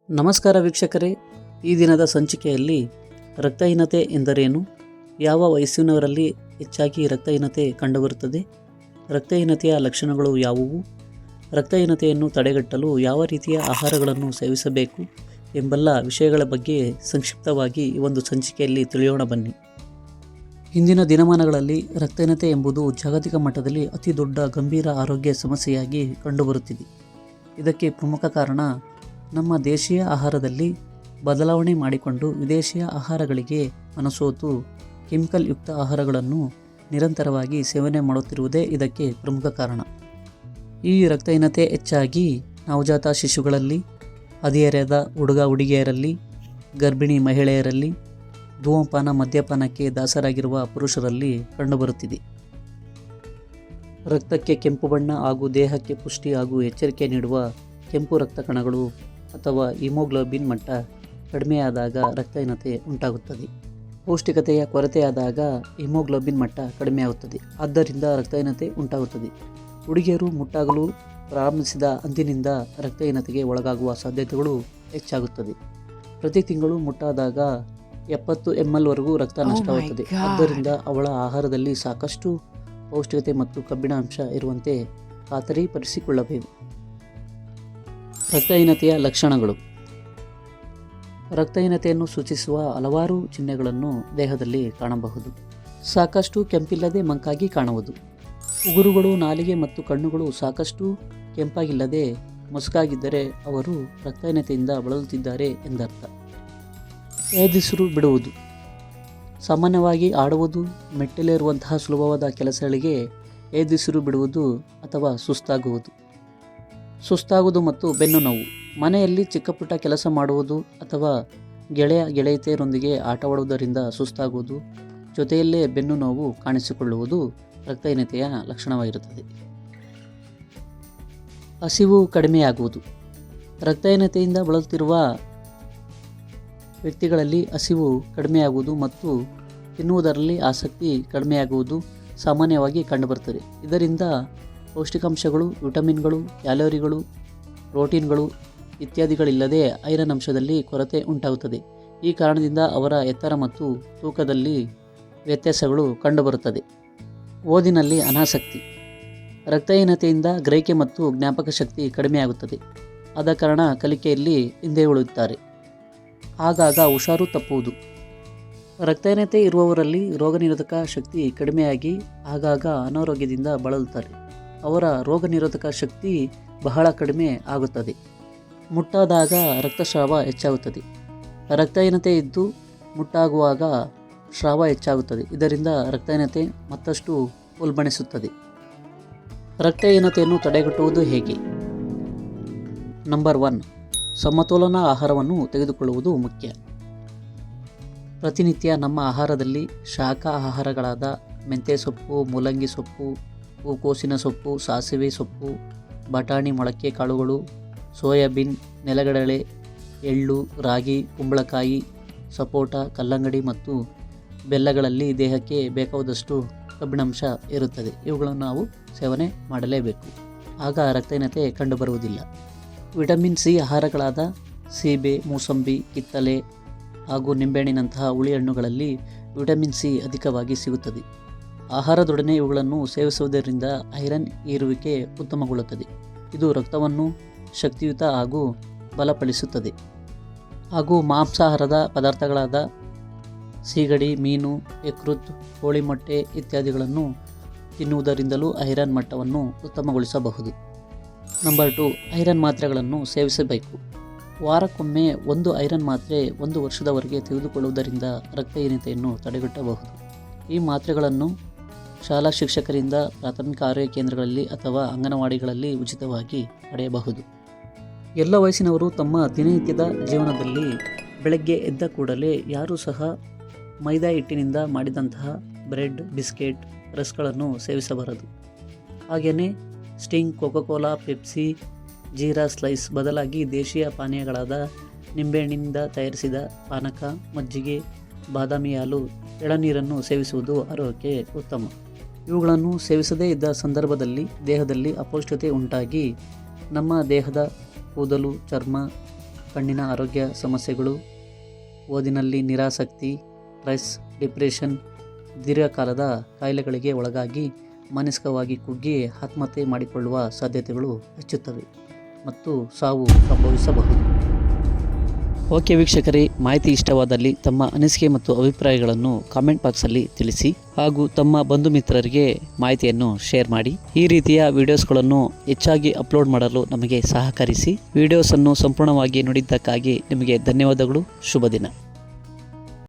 ನಮಸ್ಕಾರ ವೀಕ್ಷಕರೇ, ಈ ದಿನದ ಸಂಚಿಕೆಯಲ್ಲಿ ರಕ್ತಹೀನತೆ ಎಂದರೇನು, ಯಾವ ವಯಸ್ಸಿನವರಲ್ಲಿ ಹೆಚ್ಚಾಗಿ ರಕ್ತಹೀನತೆ ಕಂಡುಬರುತ್ತದೆ, ರಕ್ತಹೀನತೆಯ ಲಕ್ಷಣಗಳು ಯಾವುವು, ರಕ್ತಹೀನತೆಯನ್ನು ತಡೆಗಟ್ಟಲು ಯಾವ ರೀತಿಯ ಆಹಾರಗಳನ್ನು ಸೇವಿಸಬೇಕು ಎಂಬೆಲ್ಲ ವಿಷಯಗಳ ಬಗ್ಗೆ ಸಂಕ್ಷಿಪ್ತವಾಗಿ ಈ ಒಂದು ಸಂಚಿಕೆಯಲ್ಲಿ ತಿಳಿಯೋಣ ಬನ್ನಿ. ಇಂದಿನ ದಿನಮಾನಗಳಲ್ಲಿ ರಕ್ತಹೀನತೆ ಎಂಬುದು ಜಾಗತಿಕ ಮಟ್ಟದಲ್ಲಿ ಅತಿ ದೊಡ್ಡ ಗಂಭೀರ ಆರೋಗ್ಯ ಸಮಸ್ಯೆಯಾಗಿ ಕಂಡುಬರುತ್ತಿದೆ. ಇದಕ್ಕೆ ಪ್ರಮುಖ ಕಾರಣ ನಮ್ಮ ದೇಶೀಯ ಆಹಾರದಲ್ಲಿ ಬದಲಾವಣೆ ಮಾಡಿಕೊಂಡು ವಿದೇಶಿಯ ಆಹಾರಗಳಿಗೆ ಮನಸೋತು ಕೆಮಿಕಲ್ ಯುಕ್ತ ಆಹಾರಗಳನ್ನು ನಿರಂತರವಾಗಿ ಸೇವನೆ ಮಾಡುತ್ತಿರುವುದೇ ಇದಕ್ಕೆ ಪ್ರಮುಖ ಕಾರಣ. ಈ ರಕ್ತಹೀನತೆ ಹೆಚ್ಚಾಗಿ ನವಜಾತ ಶಿಶುಗಳಲ್ಲಿ, ಹದಿಹರೆಯದ ಹುಡುಗ ಹುಡುಗಿಯರಲ್ಲಿ, ಗರ್ಭಿಣಿ ಮಹಿಳೆಯರಲ್ಲಿ, ಧೂಮಪಾನ ಮದ್ಯಪಾನಕ್ಕೆ ದಾಸರಾಗಿರುವ ಪುರುಷರಲ್ಲಿ ಕಂಡುಬರುತ್ತಿದೆ. ರಕ್ತಕ್ಕೆ ಕೆಂಪು ಬಣ್ಣ ಹಾಗೂ ದೇಹಕ್ಕೆ ಪುಷ್ಟಿ ಹಾಗೂ ಎಚ್ಚರಿಕೆ ನೀಡುವ ಕೆಂಪು ರಕ್ತ ಕಣಗಳು ಅಥವಾ ಹಿಮೋಗ್ಲೋಬಿನ್ ಮಟ್ಟ ಕಡಿಮೆಯಾದಾಗ ರಕ್ತಹೀನತೆ ಉಂಟಾಗುತ್ತದೆ. ಪೌಷ್ಟಿಕತೆಯ ಕೊರತೆಯಾದಾಗ ಹಿಮೋಗ್ಲೋಬಿನ್ ಮಟ್ಟ ಕಡಿಮೆಯಾಗುತ್ತದೆ, ಆದ್ದರಿಂದ ರಕ್ತಹೀನತೆ ಉಂಟಾಗುತ್ತದೆ. ಹುಡುಗಿಯರು ಮುಟ್ಟಾಗಲು ಪ್ರಾರಂಭಿಸಿದ ಅಂದಿನಿಂದ ರಕ್ತಹೀನತೆಗೆ ಒಳಗಾಗುವ ಸಾಧ್ಯತೆಗಳು ಹೆಚ್ಚಾಗುತ್ತದೆ. ಪ್ರತಿ ತಿಂಗಳು ಮುಟ್ಟಾದಾಗ 70 ml ವರೆಗೂ ರಕ್ತ ನಷ್ಟವಾಗುತ್ತದೆ. ಆದ್ದರಿಂದ ಅವಳ ಆಹಾರದಲ್ಲಿ ಸಾಕಷ್ಟು ಪೌಷ್ಟಿಕತೆ ಮತ್ತು ಕಬ್ಬಿಣಾಂಶ ಇರುವಂತೆ ಖಾತರಿಪಡಿಸಿಕೊಳ್ಳಬೇಕು. ರಕ್ತಹೀನತೆಯ ಲಕ್ಷಣಗಳು. ರಕ್ತಹೀನತೆಯನ್ನು ಸೂಚಿಸುವ ಹಲವಾರು ಚಿಹ್ನೆಗಳನ್ನು ದೇಹದಲ್ಲಿ ಕಾಣಬಹುದು. ಸಾಕಷ್ಟು ಕೆಂಪಿಲ್ಲದೆ ಮಂಕಾಗಿ ಕಾಣುವುದು, ಉಗುರುಗಳು, ನಾಲಿಗೆ ಮತ್ತು ಕಣ್ಣುಗಳು ಸಾಕಷ್ಟು ಕೆಂಪಾಗಿಲ್ಲದೆ ಮಸುಕಾಗಿದ್ದರೆ ಅವರು ರಕ್ತಹೀನತೆಯಿಂದ ಬಳಲುತ್ತಿದ್ದಾರೆ ಎಂದರ್ಥ. ಏದಿಸಿರು ಬಿಡುವುದು. ಸಾಮಾನ್ಯವಾಗಿ ಆಡುವುದು, ಮೆಟ್ಟಿಲೇರುವಂತಹ ಸುಲಭವಾದ ಕೆಲಸಗಳಿಗೆ ಏದಿಸಿರು ಬಿಡುವುದು ಅಥವಾ ಸುಸ್ತಾಗುವುದು ಮತ್ತು ಬೆನ್ನು ನೋವು. ಮನೆಯಲ್ಲಿ ಚಿಕ್ಕಪುಟ್ಟ ಕೆಲಸ ಮಾಡುವುದು ಅಥವಾ ಗೆಳೆಯತಿಯರೊಂದಿಗೆ ಆಟವಾಡುವುದರಿಂದ ಸುಸ್ತಾಗುವುದು, ಜೊತೆಯಲ್ಲೇ ಬೆನ್ನು ನೋವು ಕಾಣಿಸಿಕೊಳ್ಳುವುದು ರಕ್ತಹೀನತೆಯ ಲಕ್ಷಣವಾಗಿರುತ್ತದೆ. ಹಸಿವು ಕಡಿಮೆಯಾಗುವುದು. ರಕ್ತಹೀನತೆಯಿಂದ ಬಳಲುತ್ತಿರುವ ವ್ಯಕ್ತಿಗಳಲ್ಲಿ ಹಸಿವು ಕಡಿಮೆಯಾಗುವುದು ಮತ್ತು ತಿನ್ನುವುದರಲ್ಲಿ ಆಸಕ್ತಿ ಕಡಿಮೆಯಾಗುವುದು ಸಾಮಾನ್ಯವಾಗಿ ಕಂಡುಬರುತ್ತದೆ. ಇದರಿಂದ ಪೌಷ್ಟಿಕಾಂಶಗಳು, ವಿಟಮಿನ್ಗಳು, ಕ್ಯಾಲೋರಿಗಳು, ಪ್ರೋಟೀನ್ಗಳು ಇತ್ಯಾದಿಗಳಿಲ್ಲದೆ ಐರನ್ ಅಂಶದಲ್ಲಿ ಕೊರತೆ ಉಂಟಾಗುತ್ತದೆ. ಈ ಕಾರಣದಿಂದ ಅವರ ಎತ್ತರ ಮತ್ತು ತೂಕದಲ್ಲಿ ವ್ಯತ್ಯಾಸಗಳು ಕಂಡುಬರುತ್ತದೆ. ಓದಿನಲ್ಲಿ ಅನಾಸಕ್ತಿ. ರಕ್ತಹೀನತೆಯಿಂದ ಗ್ರಹಿಕೆ ಮತ್ತು ಜ್ಞಾಪಕ ಶಕ್ತಿ ಕಡಿಮೆಯಾಗುತ್ತದೆ. ಆದ ಕಾರಣ ಕಲಿಕೆಯಲ್ಲಿ ಹಿಂದೆ ಉಳಿಯುತ್ತಾರೆ. ಆಗಾಗ ಹುಷಾರು ತಪ್ಪುವುದು. ರಕ್ತಹೀನತೆ ಇರುವವರಲ್ಲಿ ರೋಗನಿರೋಧಕ ಶಕ್ತಿ ಕಡಿಮೆಯಾಗಿ ಆಗಾಗ ಅನಾರೋಗ್ಯದಿಂದ ಬಳಲುತ್ತಾರೆ. ಅವರ ರೋಗನಿರೋಧಕ ಶಕ್ತಿ ಬಹಳ ಕಡಿಮೆ ಆಗುತ್ತದೆ. ಮುಟ್ಟಾದಾಗ ರಕ್ತಸ್ರಾವ ಹೆಚ್ಚಾಗುತ್ತದೆ. ರಕ್ತಹೀನತೆ ಇದ್ದು ಮುಟ್ಟಾಗುವಾಗ ಸ್ರಾವ ಹೆಚ್ಚಾಗುತ್ತದೆ. ಇದರಿಂದ ರಕ್ತಹೀನತೆ ಮತ್ತಷ್ಟು ಉಲ್ಬಣಿಸುತ್ತದೆ. ರಕ್ತಹೀನತೆಯನ್ನು ತಡೆಗಟ್ಟುವುದು ಹೇಗೆ? ನಂಬರ್ 1, ಸಮತೋಲನ ಆಹಾರವನ್ನು ತೆಗೆದುಕೊಳ್ಳುವುದು ಮುಖ್ಯ. ಪ್ರತಿನಿತ್ಯ ನಮ್ಮ ಆಹಾರದಲ್ಲಿ ಶಾಖ ಆಹಾರಗಳಾದ ಮೆಂತ್ಯ ಸೊಪ್ಪು, ಮೂಲಂಗಿ ಸೊಪ್ಪು, ಹೂಕೋಸಿನ ಸೊಪ್ಪು, ಸಾಸಿವೆ ಸೊಪ್ಪು, ಬಟಾಣಿ ಮೊಳಕೆ ಕಾಳುಗಳು, ಸೋಯಾಬೀನ್, ನೆಲಗಡಲೆ, ಎಳ್ಳು, ರಾಗಿ, ಕುಂಬಳಕಾಯಿ, ಸಪೋಟ, ಕಲ್ಲಂಗಡಿ ಮತ್ತು ಬೆಲ್ಲಗಳಲ್ಲಿ ದೇಹಕ್ಕೆ ಬೇಕಾದಷ್ಟು ಕಬ್ಬಿಣಾಂಶ ಇರುತ್ತದೆ. ಇವುಗಳನ್ನು ನಾವು ಸೇವನೆ ಮಾಡಲೇಬೇಕು. ಆಗ ರಕ್ತಹೀನತೆ ಕಂಡುಬರುವುದಿಲ್ಲ. ವಿಟಮಿನ್ ಸಿ ಆಹಾರಗಳಾದ ಸೀಬೆ, ಮೂಸಂಬಿ, ಕಿತ್ತಲೆ ಹಾಗೂ ನಿಂಬೆಹಣ್ಣಿನಂತಹ ಹುಳಿ ಹಣ್ಣುಗಳಲ್ಲಿ ವಿಟಮಿನ್ ಸಿ ಅಧಿಕವಾಗಿ ಸಿಗುತ್ತದೆ. ಆಹಾರದೊಡನೆ ಇವುಗಳನ್ನು ಸೇವಿಸುವುದರಿಂದ ಐರನ್ ಹೀರುವಿಕೆ ಉತ್ತಮಗೊಳ್ಳುತ್ತದೆ. ಇದು ರಕ್ತವನ್ನು ಶಕ್ತಿಯುತ ಹಾಗೂ ಬಲಪಡಿಸುತ್ತದೆ. ಹಾಗೂ ಮಾಂಸಾಹಾರದ ಪದಾರ್ಥಗಳಾದ ಸೀಗಡಿ, ಮೀನು, ಯಕೃತ್, ಕೋಳಿ ಮೊಟ್ಟೆ ಇತ್ಯಾದಿಗಳನ್ನು ತಿನ್ನುವುದರಿಂದಲೂ ಐರನ್ ಮಟ್ಟವನ್ನು ಉತ್ತಮಗೊಳಿಸಬಹುದು. ನಂಬರ್ 2, ಐರನ್ ಮಾತ್ರೆಗಳನ್ನು ಸೇವಿಸಬೇಕು. ವಾರಕ್ಕೊಮ್ಮೆ 1 ಐರನ್ ಮಾತ್ರೆ 1 ವರ್ಷದವರೆಗೆ ತೆಗೆದುಕೊಳ್ಳುವುದರಿಂದ ರಕ್ತಹೀನತೆಯನ್ನು ತಡೆಗಟ್ಟಬಹುದು. ಈ ಮಾತ್ರೆಗಳನ್ನು ಶಾಲಾ ಶಿಕ್ಷಕರಿಂದ ಪ್ರಾಥಮಿಕ ಆರೋಗ್ಯ ಕೇಂದ್ರಗಳಲ್ಲಿ ಅಥವಾ ಅಂಗನವಾಡಿಗಳಲ್ಲಿ ಉಚಿತವಾಗಿ ಪಡೆಯಬಹುದು. ಎಲ್ಲ ವಯಸ್ಸಿನವರು ತಮ್ಮ ದಿನನಿತ್ಯದ ಜೀವನದಲ್ಲಿ ಬೆಳಗ್ಗೆ ಎದ್ದ ಕೂಡಲೇ ಯಾರೂ ಸಹ ಮೈದಾ ಹಿಟ್ಟಿನಿಂದ ಮಾಡಿದಂತಹ ಬ್ರೆಡ್, ಬಿಸ್ಕೆಟ್, ರಸ್ಗಳನ್ನು ಸೇವಿಸಬಾರದು. ಹಾಗೆಯೇ Sting, Coca Cola, Pepsi, jeera Slice ಬದಲಾಗಿ ದೇಶೀಯ ಪಾನೀಯಗಳಾದ ನಿಂಬೆಹಣ್ಣಿನಿಂದ ತಯಾರಿಸಿದ ಪಾನಕ, ಮಜ್ಜಿಗೆ, ಬಾದಾಮಿ ಹಾಲು, ಎಳನೀರನ್ನು ಸೇವಿಸುವುದು ಆರೋಗ್ಯಕ್ಕೆ ಉತ್ತಮ. ಇವುಗಳನ್ನು ಸೇವಿಸದೇ ಇದ್ದ ಸಂದರ್ಭದಲ್ಲಿ ದೇಹದಲ್ಲಿ ಅಪೌಷ್ಟಿಕತೆ ಉಂಟಾಗಿ ನಮ್ಮ ದೇಹದ ಕೂದಲು, ಚರ್ಮ ಕಣ್ಣಿನ ಆರೋಗ್ಯ ಸಮಸ್ಯೆಗಳು, ಓದಿನಲ್ಲಿ ನಿರಾಸಕ್ತಿ, ಸ್ಟ್ರೆಸ್, ಡಿಪ್ರೆಷನ್, ದೀರ್ಘಕಾಲದ ಕಾಯಿಲೆಗಳಿಗೆ ಒಳಗಾಗಿ ಮಾನಸಿಕವಾಗಿ ಕುಗ್ಗಿ ಆತ್ಮಹತ್ಯೆ ಮಾಡಿಕೊಳ್ಳುವ ಸಾಧ್ಯತೆಗಳು ಹೆಚ್ಚುತ್ತವೆ ಮತ್ತು ಸಾವು ಸಂಭವಿಸಬಹುದು. ಓಕೆ ವೀಕ್ಷಕರೇ, ಮಾಹಿತಿ ಇಷ್ಟವಾದಲ್ಲಿ ತಮ್ಮ ಅನಿಸಿಕೆ ಮತ್ತು ಅಭಿಪ್ರಾಯಗಳನ್ನು ಕಾಮೆಂಟ್ ಬಾಕ್ಸಲ್ಲಿ ತಿಳಿಸಿ ಹಾಗೂ ತಮ್ಮ ಬಂಧು ಮಿತ್ರರಿಗೆ ಮಾಹಿತಿಯನ್ನು ಶೇರ್ ಮಾಡಿ. ಈ ರೀತಿಯ ವಿಡಿಯೋಸ್ಗಳನ್ನು ಹೆಚ್ಚಾಗಿ ಅಪ್ಲೋಡ್ ಮಾಡಲು ನಮಗೆ ಸಹಕರಿಸಿ. ವಿಡಿಯೋಸನ್ನು ಸಂಪೂರ್ಣವಾಗಿ ನೋಡಿದ್ದಕ್ಕಾಗಿ ನಿಮಗೆ ಧನ್ಯವಾದಗಳು. ಶುಭ ದಿನ.